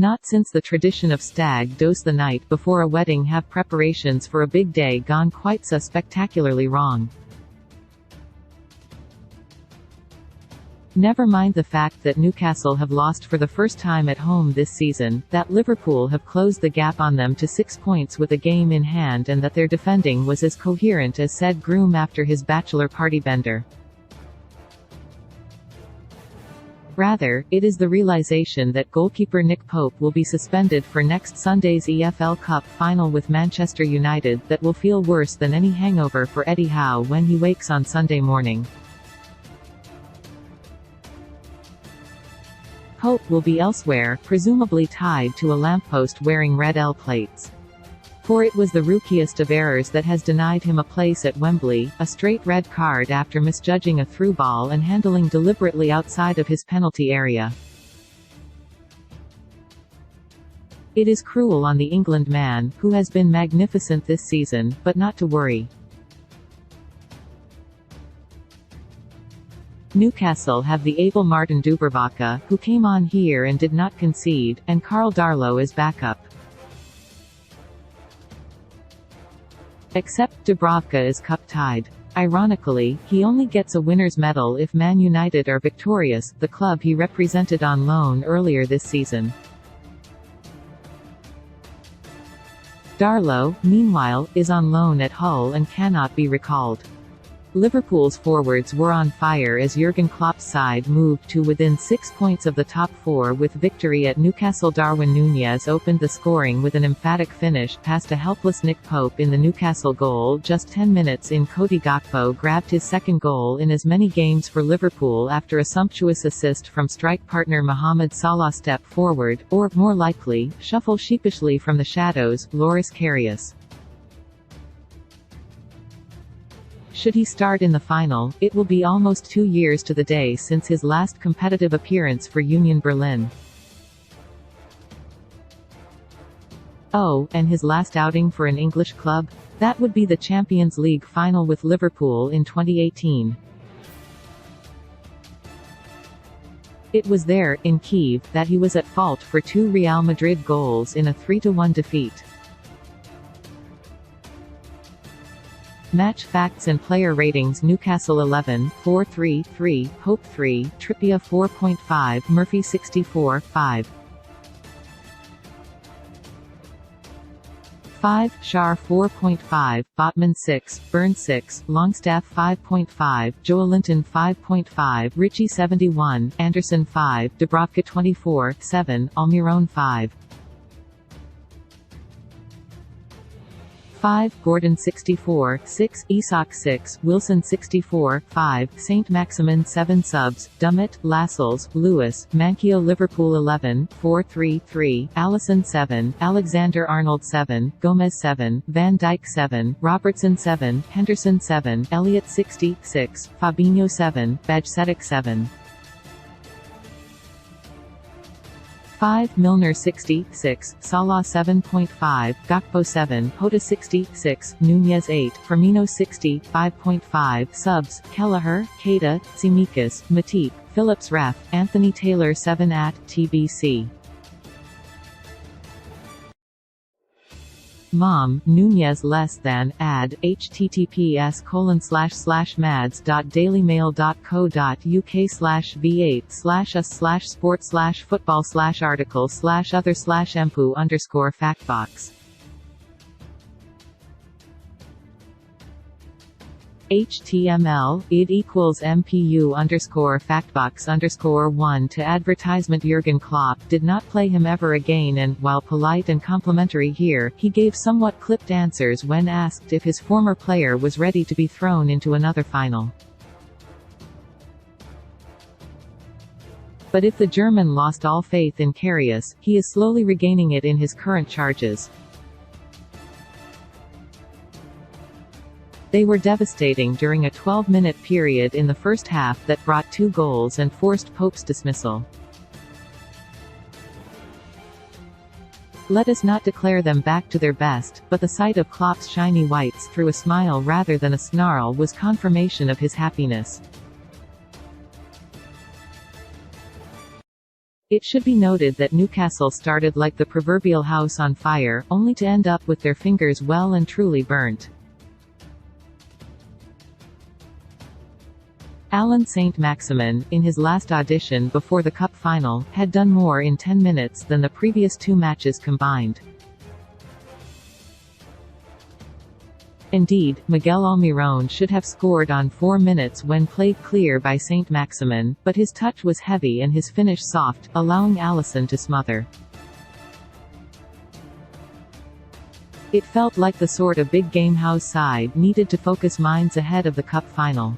Not since the tradition of stag do's the night before a wedding have preparations for a big day gone quite so spectacularly wrong. Never mind the fact that Newcastle have lost for the first time at home this season, that Liverpool have closed the gap on them to 6 points with a game in hand, and that their defending was as coherent as said groom after his bachelor party bender. Rather, it is the realization that goalkeeper Nick Pope will be suspended for next Sunday's EFL Cup final with Manchester United that will feel worse than any hangover for Eddie Howe when he wakes on Sunday morning. Pope will be elsewhere, presumably tied to a lamppost wearing red L plates. For it was the rookiest of errors that has denied him a place at Wembley, a straight red card after misjudging a through ball and handling deliberately outside of his penalty area. It is cruel on the England man, who has been magnificent this season, but not to worry. Newcastle have the able Martin Dubravka, who came on here and did not concede, and Karl Darlow is backup. Except Dubravka is cup-tied. Ironically, he only gets a winner's medal if Man United are victorious, the club he represented on loan earlier this season. Darlow, meanwhile, is on loan at Hull and cannot be recalled. Liverpool's forwards were on fire as Jurgen Klopp's side moved to within 6 points of the top four with victory at Newcastle. Darwin Nunez opened the scoring with an emphatic finish past a helpless Nick Pope in the Newcastle goal just 10 minutes in. Cody Gakpo grabbed his second goal in as many games for Liverpool after a sumptuous assist from strike partner Mohamed Salah. Step forward, or, more likely, shuffle sheepishly from the shadows, Loris Karius. Should he start in the final, it will be almost 2 years to the day since his last competitive appearance for Union Berlin. Oh, and his last outing for an English club? That would be the Champions League final with Liverpool in 2018. It was there, in Kyiv, that he was at fault for 2 Real Madrid goals in a 3-1 defeat. Match facts and player ratings: Newcastle 11, 4.33, Pope 3, Trippier 4.5, Murphy 64, 5. 5, Schär 4.5, Botman 6, Burns 6, Longstaff 5.5, Joelinton 5.5, Ritchie 71, Anderson 5, Dubravka 24, 7, Almiron 5. 5, Gordon 64, 6, Isak 6, Wilson 64, 5, Saint Maximin 7 subs, Dummett, Lascelles, Lewis, Manquillo. Liverpool 11, 4-3-3, Alisson 7, Alexander-Arnold 7, Gomez 7, Van Dijk 7, Robertson 7, Henderson 7, Elliott 66, Fabinho 7, Bajcetic 7. 5, Milner 66, Salah 7.5, Gakpo 7, Jota 66, Nunez 8, Firmino 60, 5.5, subs, Kelleher, Keita, Tsimikas, Matip, Phillips. Ref, Anthony Taylor 7 at TBC. Mom, Nunez less than, add, https://mads.dailymail.co.uk/v8/sport/article/other/empu_factbox. HTML, id equals MPU_factbox_1 to advertisement. Jurgen Klopp did not play him ever again and, while polite and complimentary here, he gave somewhat clipped answers when asked if his former player was ready to be thrown into another final. But if the German lost all faith in Karius, he is slowly regaining it in his current charges. They were devastating during a 12-minute period in the first half that brought 2 goals and forced Pope's dismissal. Let us not declare them back to their best, but the sight of Klopp's shiny whites through a smile rather than a snarl was confirmation of his happiness. It should be noted that Newcastle started like the proverbial house on fire, only to end up with their fingers well and truly burnt. Alain Saint-Maximin, in his last audition before the cup final, had done more in 10 minutes than the previous 2 matches combined. Indeed, Miguel Almiron should have scored on 4 minutes when played clear by Saint-Maximin, but his touch was heavy and his finish soft, allowing Alisson to smother. It felt like the sort of big game house side needed to focus minds ahead of the cup final.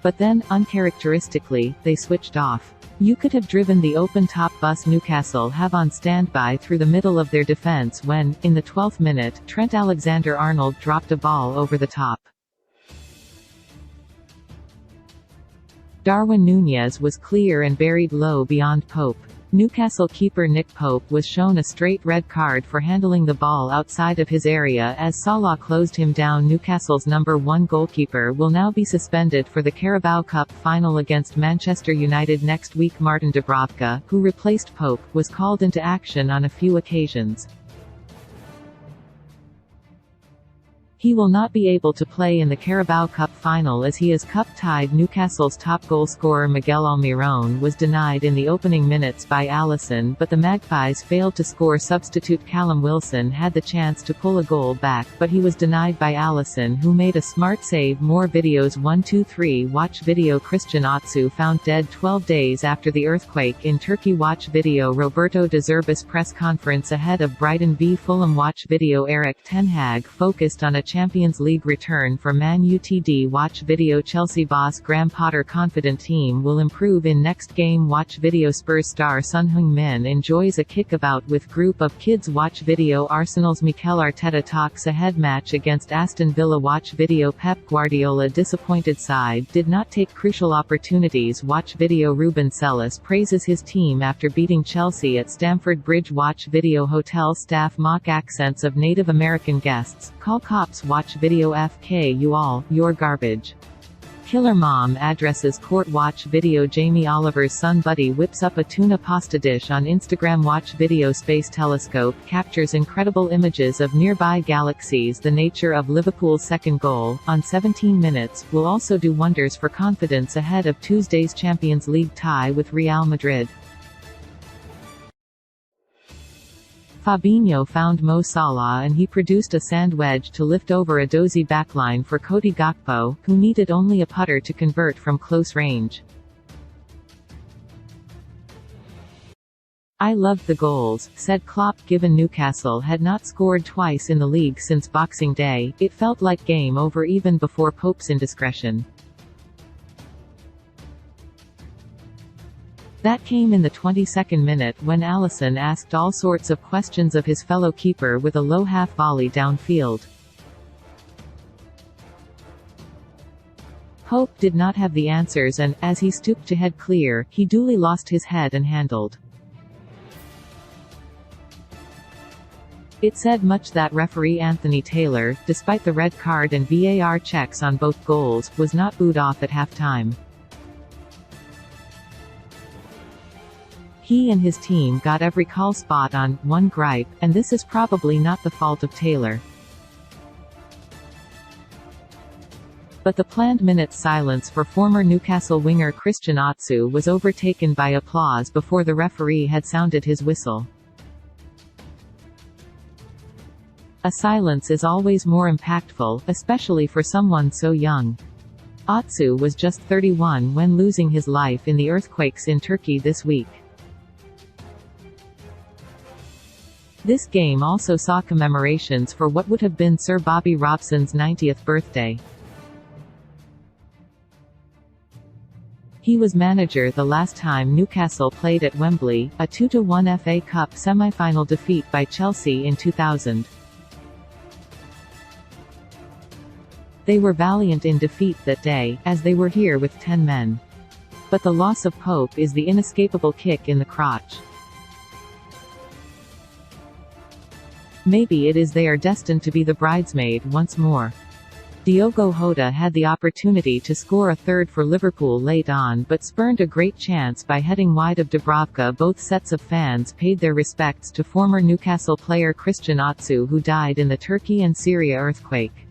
But then, uncharacteristically, they switched off. You could have driven the open-top bus Newcastle have on standby through the middle of their defense when, in the 12th minute, Trent Alexander-Arnold dropped a ball over the top. Darwin Nunez was clear and buried low beyond Pope. Newcastle keeper Nick Pope was shown a straight red card for handling the ball outside of his area as Salah closed him down. Newcastle's number 1 goalkeeper will now be suspended for the Carabao Cup final against Manchester United next week. Martin Dubravka, who replaced Pope, was called into action on a few occasions. He will not be able to play in the Carabao Cup final as he is cup-tied. Newcastle's top goalscorer Miguel Almiron was denied in the opening minutes by Alisson, but the Magpies failed to score. Substitute Callum Wilson had the chance to pull a goal back, but he was denied by Alisson, who made a smart save. More videos. 123 Watch video. Christian Atsu found dead 12 days after the earthquake in Turkey. Watch video. Roberto De Zerbi's press conference ahead of Brighton v Fulham. Watch video. Erik ten Hag focused on a Champions League return for Man Utd. Watch video. Chelsea boss Graham Potter confident team will improve in next game. Watch video. Spurs star Son Heung-min enjoys a kickabout with group of kids. Watch video. Arsenal's Mikel Arteta talks ahead match against Aston Villa. Watch video. Pep Guardiola disappointed side did not take crucial opportunities. Watch video. Ruben Celis praises his team after beating Chelsea at Stamford Bridge. Watch video. Hotel staff mock accents of Native American guests, call cops. Watch video. FK you all, you're garbage. Killer mom addresses court. Watch video. Jamie Oliver's son Buddy whips up a tuna pasta dish on Instagram. Watch video. Space telescope captures incredible images of nearby galaxies. The nature of Liverpool's second goal, on 17 minutes, will also do wonders for confidence ahead of Tuesday's Champions League tie with Real Madrid. Fabinho found Mo Salah and he produced a sand wedge to lift over a dozy backline for Cody Gakpo, who needed only a putter to convert from close range. I loved the goals, said Klopp. Given Newcastle had not scored twice in the league since Boxing Day, it felt like game over even before Pope's indiscretion. That came in the 22nd minute when Alisson asked all sorts of questions of his fellow keeper with a low half volley downfield. Pope did not have the answers and, as he stooped to head clear, he duly lost his head and handled. It said much that referee Anthony Taylor, despite the red card and VAR checks on both goals, was not booed off at halftime. He and his team got every call spot on, one gripe, and this is probably not the fault of Taylor. But the planned minute's silence for former Newcastle winger Christian Atsu was overtaken by applause before the referee had sounded his whistle. A silence is always more impactful, especially for someone so young. Atsu was just 31 when losing his life in the earthquakes in Turkey this week. This game also saw commemorations for what would have been Sir Bobby Robson's 90th birthday. He was manager the last time Newcastle played at Wembley, a 2-1 FA Cup semi-final defeat by Chelsea in 2000. They were valiant in defeat that day, as they were here with 10 men. But the loss of Pope is the inescapable kick in the crotch. Maybe it is they are destined to be the bridesmaid once more. Diogo Jota had the opportunity to score a third for Liverpool late on but spurned a great chance by heading wide of Dubravka. Both sets of fans paid their respects to former Newcastle player Christian Atsu, who died in the Turkey and Syria earthquake.